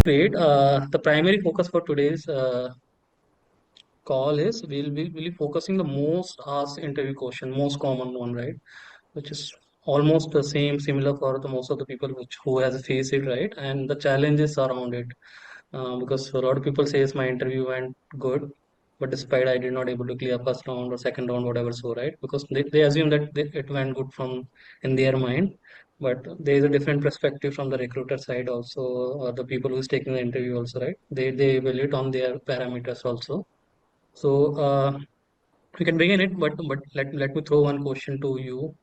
great. The primary focus for today's call is we'll be focusing the most asked interview question, most common one, right? Which is almost the same, similar for the most of the people who has faced it, right? And the challenges around it. Because a lot of people says my interview went good, but despite I did not able to clear first round or second round, whatever, so right, because they assume that it went good from in their mind, but there is a different perspective from the recruiter side also, or the people who's taking the interview also, right? They evaluate on their parameters also. So we can begin it, but let me throw one question to you,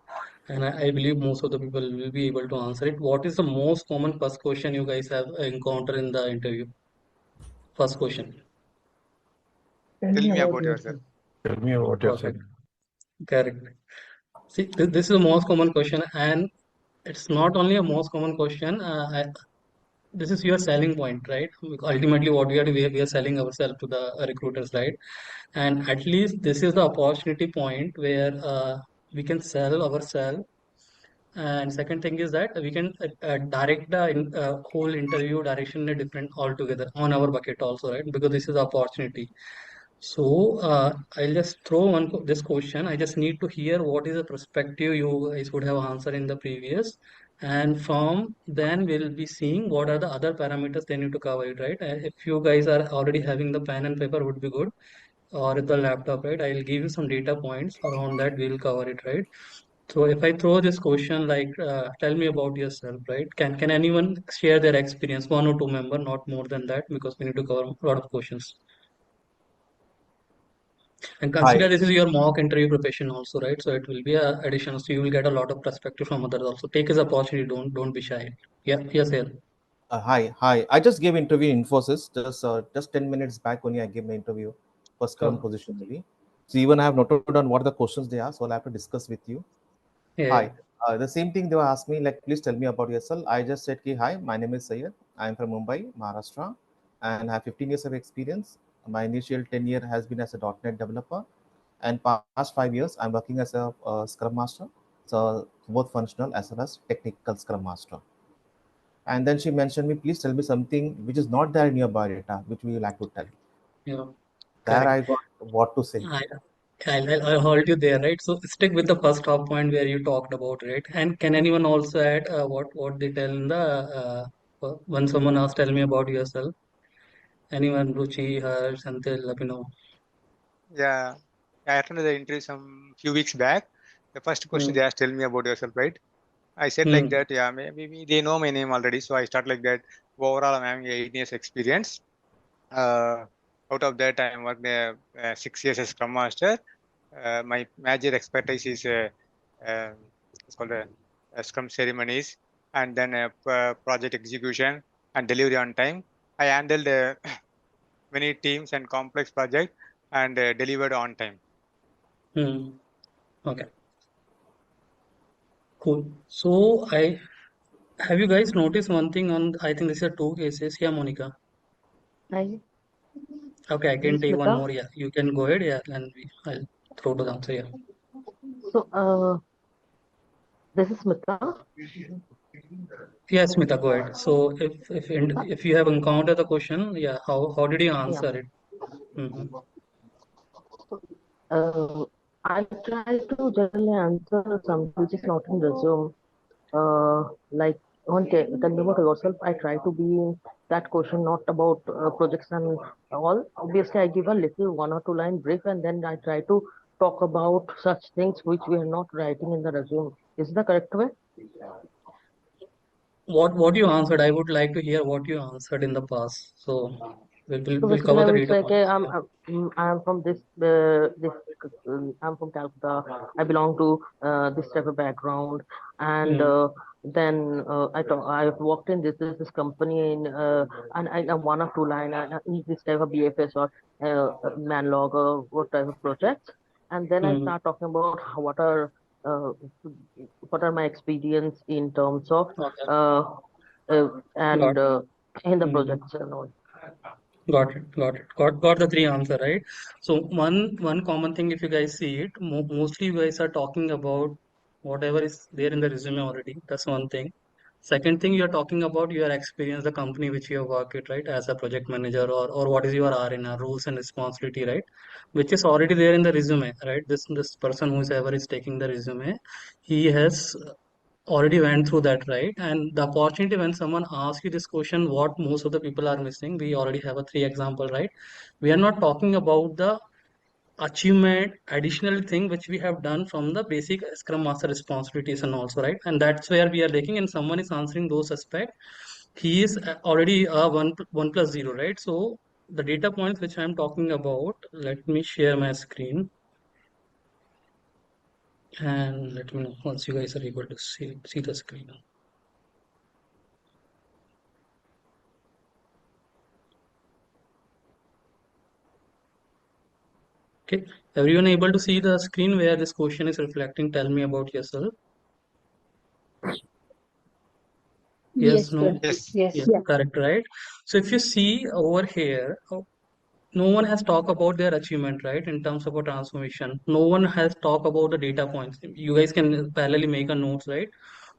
and I believe most of the people will be able to answer it. What is the most common first question you guys have encountered in the interview? First question. Tell Tell me me about about yourself. yourself. Tell me about yourself. Perfect. Correct. See, this is the most common question, and it's not only a most common question. This is your selling point, right? Because ultimately, what we are selling ourselves to the recruiters, right? And at least this is the opportunity point where we can sell ourselves. And second thing is that we can direct the whole interview direction in a different altogether on our bucket also, right? Because this is the opportunity. So I'll just throw this question. I just need to hear what is the perspective you guys would have answered in the previous, and from then we'll be seeing what are the other parameters they need to cover it, right? If you guys are already having the pen and paper, would be good, or the laptop, right? I'll give you some data points around that. We'll cover it, right? So if I throw this question like, tell me about yourself, right? Can anyone share their experience, one or two member, not more than that, because we need to cover a lot of questions. And consider Hi, this is your mock interview preparation also, right? So it will be a addition. So you will get a lot of perspective from others also. Take as opportunity. Don't be shy. Yeah. Yes. Yeah. hi. I just gave interview in Infosys just 10 minutes back only. I gave my interview for Scrum Oh, position maybe. So even I have noted down what are the questions they are. So I'll have to discuss with you. yeah. Hi. The same thing they were asking me like, please tell me about yourself. I just said, ki, hi, my name is Sayed. I am from Mumbai, Maharashtra, and I have 15 years of experience. My initial tenure has been as a .NET developer, and past 5 years I'm working as a Scrum Master. So both functional as well as technical Scrum Master. And then she mentioned me, please tell me something which is not there in your biodata, which we like to tell. Yeah. There Correct. I got what to say. I, I'll hold you there, right? So stick with the first half point where you talked about, right? And can anyone also add what they tell in the when someone asks, tell me about yourself? Anyone, Ruchi, Harsh, Santil, let me know. Yeah, I attended the interview some few weeks back. The first question Hmm. they asked, "Tell me about yourself," right? I said like Hmm. that. Yeah, maybe they know my name already, so I start like that. Overall, I'm having 8 years experience. Uh, Out of that, I worked 6 years as Scrum Master. My major expertise is uh, it's called Scrum ceremonies, and then project execution and delivery on time. I handled many teams and complex projects and delivered on time. Hmm. Okay. Cool. So I have you guys noticed one thing on I think these are two cases. Yeah, Monica. Hi, Okay, I this can is take one Smita. more. Yeah, you can go ahead. Yeah, and I'll throw to the answer. Yeah. So, this is Smita. Yes, Smita, go ahead. So if you have encountered the question, yeah, how did you Yeah. answer it? Mm-hmm. Uh, I try to generally answer something which is not in resume. Like, tell me about yourself. I try to be in that question, not about projects and all. Obviously, I give a little one or two line brief, and then I try to talk about such things which we are not writing in the resume. Is the correct way? What you answered, I would like to hear what you answered in the past. So So we'll basically, cover I the will data say, okay, points. Yeah. I'm from I'm from Calcutta. I belong to this type of background, and Hmm. then I've worked in this company in and I one or two line in this type of BFS or Manlog or what type of projects, and then I Hmm. start talking about uh, what are my experience in terms of Okay. uh, Got and it. in the Hmm. projects and all. Got it. Got it. Got the three answer, right? So one common thing, if you guys see it, mostly you guys are talking about whatever is there in the resume already. That's one thing. Second thing, you're talking about your experience, the company which you have worked at, right, as a project manager, or what is your R&R, roles and responsibility, right, which is already there in the resume, right? This person whoever is taking the resume, he has already went through that, right? And the opportunity when someone asks you this question, what most of the people are missing, we already have a three example, right? We are not talking about the achievement additional thing which we have done from the basic scrum master responsibilities and also, right, and that's where we are looking, and someone is answering those aspects, he is already 1 plus 0, right? So the data points which I'm talking about, let me share my screen and let me know once you guys are able to see the screen. Okay, everyone able to see the screen where this question is reflecting? Tell me about yourself. Yes, Yes, no? Pratik. Yes. Yeah, Yes. correct, right? So if you see over here, no one has talked about their achievement, right, in terms of a transformation. No one has talked about the data points. You guys can parallelly make a notes, right?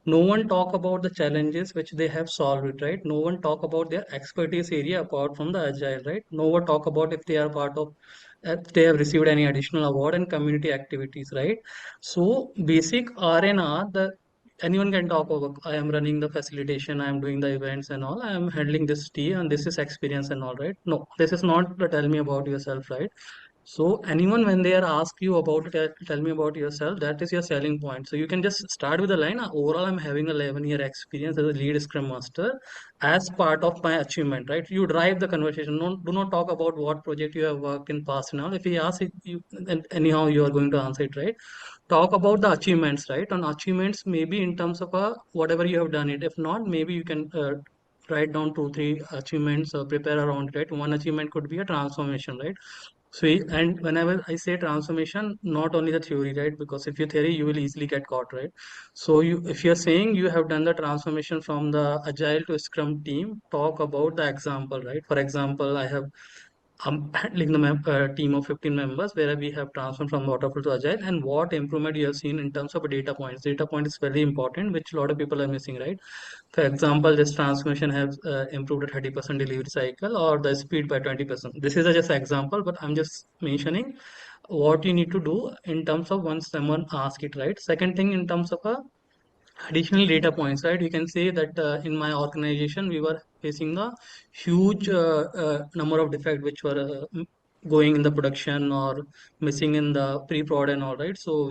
No one talk about the challenges which they have solved, right? No one talk about their expertise area apart from the agile, right? No one talk about if they are part of, if they have received any additional award and community activities, right? So basic R&R, the anyone can talk about. I am running the facilitation, I am doing the events and all. I am handling this tea and this is experience and all, right? No, this is not the tell me about yourself, right? So anyone when they are ask you about tell me about yourself, that is your selling point. So you can just start with the line. Overall, I'm having 11-year experience as a lead Scrum Master as part of my achievement, right? You drive the conversation. No, do not talk about what project you have worked in past and all. If he asks it, you and anyhow you are going to answer it, right? Talk about the achievements, right? On achievements, maybe in terms of whatever you have done it. If not, maybe you can write down 2 3 achievements, prepare around it. One achievement could be a transformation, right? So, and whenever I say transformation, not only the theory, right? Because if you theory, you will easily get caught, right? So you, if you're saying you have done the transformation from the agile to Scrum team, talk about the example, right? For example, I have handling the team of 15 members where we have transformed from waterfall to agile, and what improvement you have seen in terms of data points. Data point is very important, which a lot of people are missing, right? For example, this transformation has improved a 30% delivery cycle or the speed by 20%. This is a just example, but I'm just mentioning what you need to do in terms of once someone asks it, right? Second thing, in terms of a additional data points, right? You can say that in my organization we were facing the huge number of defects which were going in the production or missing in the pre-prod and all, right? So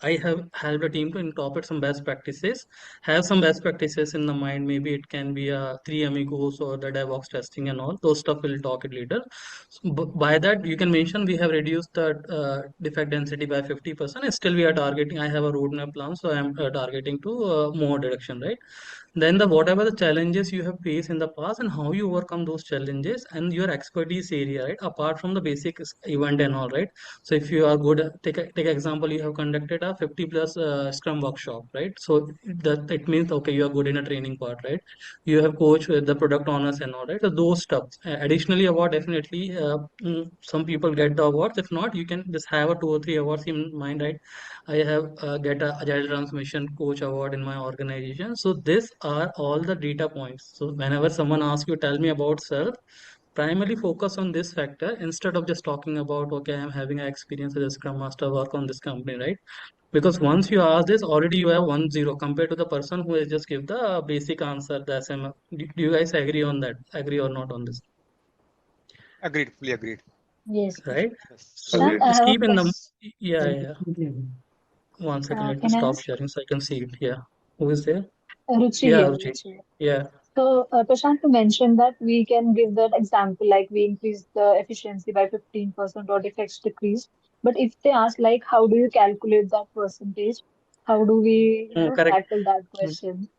I have helped a team to incorporate some best practices, have some best practices in the mind. Maybe it can be a three amigos or the DevOps testing and all those stuff. We'll talk it later. So, by that you can mention we have reduced the defect density by 50%, and still we are targeting. I have a roadmap plan, so I am targeting to more reduction, right? Then the whatever the challenges you have faced in the past and how you overcome those challenges and your expertise area, right? Apart from the basic event and all, right? So if you are good, take example, you have conducted a 50 plus Scrum workshop, right? So that it means okay, you are good in a training part, right? You have coached with the product owners and all, right? So those stuff. Additionally, award definitely. Some people get the awards. If not, you can just have a 2 or 3 awards in mind, right? I have get a agile transformation coach award in my organization. So these are all the data points. So whenever someone asks you, tell me about self, primarily focus on this factor instead of just talking about, okay, I'm having an experience as a Scrum Master, work on this company, right? Because once you ask this, already you have 1 0 compared to the person who has just give the basic answer, the SM. Do you guys agree on that? Agree or not on this? Agreed. Fully agreed. Yes, Right? Prashant. Yes. So Prashant, I just have a keep in the, question. yeah, yeah. Yeah. 1 second, let me Can I stop ask? sharing so I can see it. Yeah. Who is there? Ruchi Yeah, here, Ruchi. Ruchi. Yeah. So, Prashant, you mentioned that we can give that example, like we increase the efficiency by 15% or defects decrease. But if they ask, like, how do you calculate that percentage? How do we, Correct. tackle that Mm, question?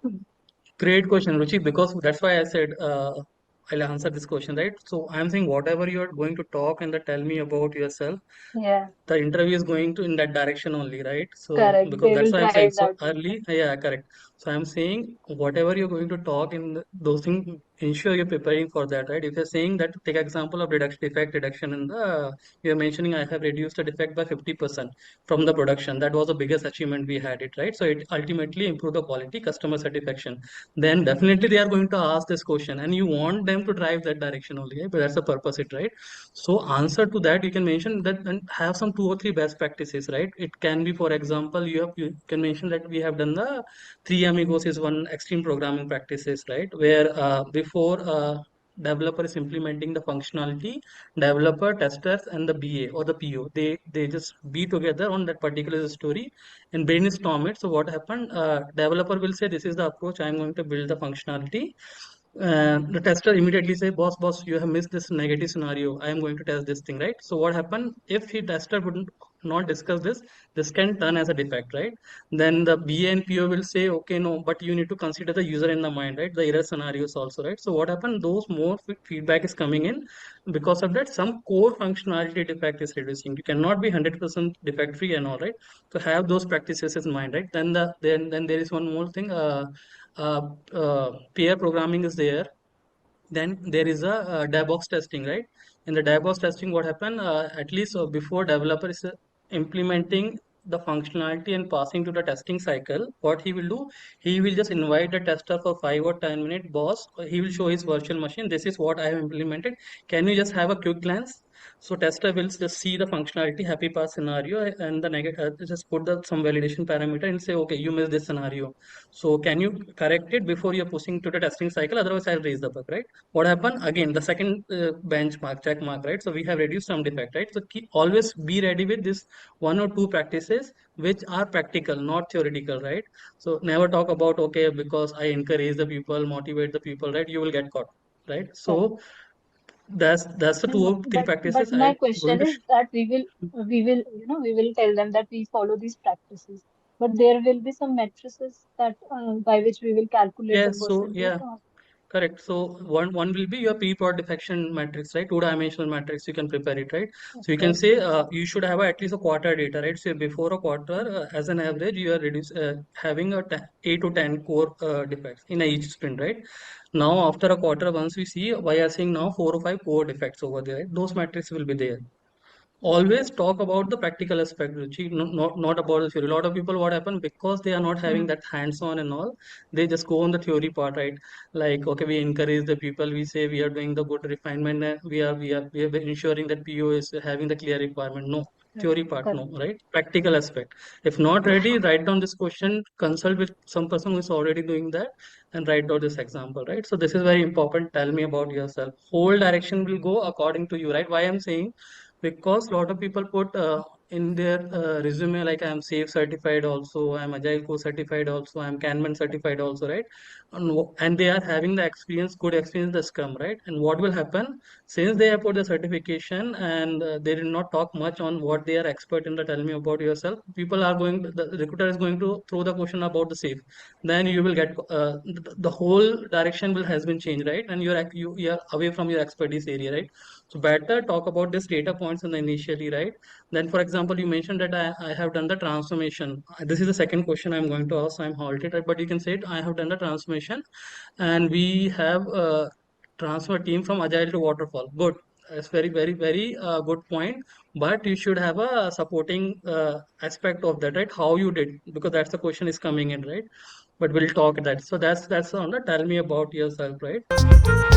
Great question, Ruchi, because that's why I said I'll answer this question, right? So I'm saying whatever you're going to talk and tell me about yourself, Yeah, the interview is going to in that direction only, right? So correct. because They that's will why I'm saying drive so that question. early. Yeah, correct. So I'm saying whatever you're going to talk in those things, ensure you're preparing for that, right? If you're saying that, take example of defect reduction in the, you're mentioning I have reduced the defect by 50% from the production. That was the biggest achievement we had it, right? So it ultimately improved the quality, customer satisfaction. Then definitely they are going to ask this question, and you want them to drive that direction only, right? But that's the purpose, it, right? So answer to that, you can mention that and have some 2 or 3 best practices, right? It can be, for example, you can mention that we have done the three amigos is one extreme programming practices, right? Where before developer is implementing the functionality, developer, testers, and the BA or the PO, they just be together on that particular story and brainstorm it. So what happened? Developer will say, this is the approach I am going to build the functionality. The tester immediately say, boss, you have missed this negative scenario. I am going to test this thing, right? So what happened if the tester would not discuss this? This can turn as a defect, right? Then the BA and PO will say, okay, no, but you need to consider the user in the mind, right? The error scenarios also, right? So what happened? Those more feedback is coming in. Because of that, some core functionality defect is reducing. You cannot be 100% defect free and all, right? So have those practices in mind, right? Then there is one more thing. Uh, Pair programming is there. Then there is a DevOps testing, right? In the DevOps testing, what happened? At least before developer is implementing the functionality and passing to the testing cycle, what he will do, he will just invite the tester for 5 or 10 minutes. Boss, he will show his virtual machine. This is what I have implemented. Can you just have a quick glance? So tester will just see the functionality, happy pass scenario, and the negative. Just put the some validation parameter and say, okay, you missed this scenario. So can you correct it before you're pushing to the testing cycle? Otherwise, I'll raise the bug, right? What happened? Again, the second benchmark, check mark, right? So we have reduced some defect, right? So keep, always be ready with this 1 or 2 practices which are practical, not theoretical, right? So never talk about, okay, because I encourage the people, motivate the people, right? You will get caught, right? Correct. So that's the two And or three but practices my I'm going question to. is that we will tell them that we follow these practices, but there will be some matrices that by which we will calculate the Yes, so percentage. yeah. Correct. So one will be your P-prod defection matrix, right? Two-dimensional matrix. You can prepare it, right? So you can Okay. say you should have at least a quarter data, right? So before a quarter, as an average, you are having 8 to 10 core defects in each sprint, right? Now after a quarter, once we see, why are seeing now 4 or 5 core defects over there, right? Those matrices will be there. Always talk about the practical aspect, Ruchi, not about the theory. A lot of people, what happen, because they are not having Hmm. that hands-on and all, they just go on the theory part, right? Like, okay, we encourage the people, we say we are doing the good refinement, and we are ensuring that PO is having the clear requirement. No, Correct. theory part, no, Correct. right? Practical aspect. If not ready, write down this question, consult with some person who is already doing that, and write down this example, right? So this is very important. Tell me about yourself. Whole direction will go according to you, right? Why I'm saying, because a lot of people put in their resume like I'm safe certified also, I'm agile coach certified also, I'm Kanban certified also, right? And they are having the experience, good experience the Scrum, right? And what will happen, since they have put the certification and they did not talk much on what they are expert in the, tell me about yourself, people are going the recruiter is going to throw the question about the safe. Then you will get the whole direction will has been changed, right? And you are away from your expertise area, right? So better talk about this data points in the initially, right? Then, for example, you mentioned that I have done the transformation. This is the second question I'm going to ask. I'm halted, right? But you can say it. I have done the transformation, and we have transfer team from agile to waterfall. Good. That's very good point. But you should have a supporting aspect of that, right? How you did, because that's the question is coming in, right? But we'll talk that. So that's on the tell me about yourself, right?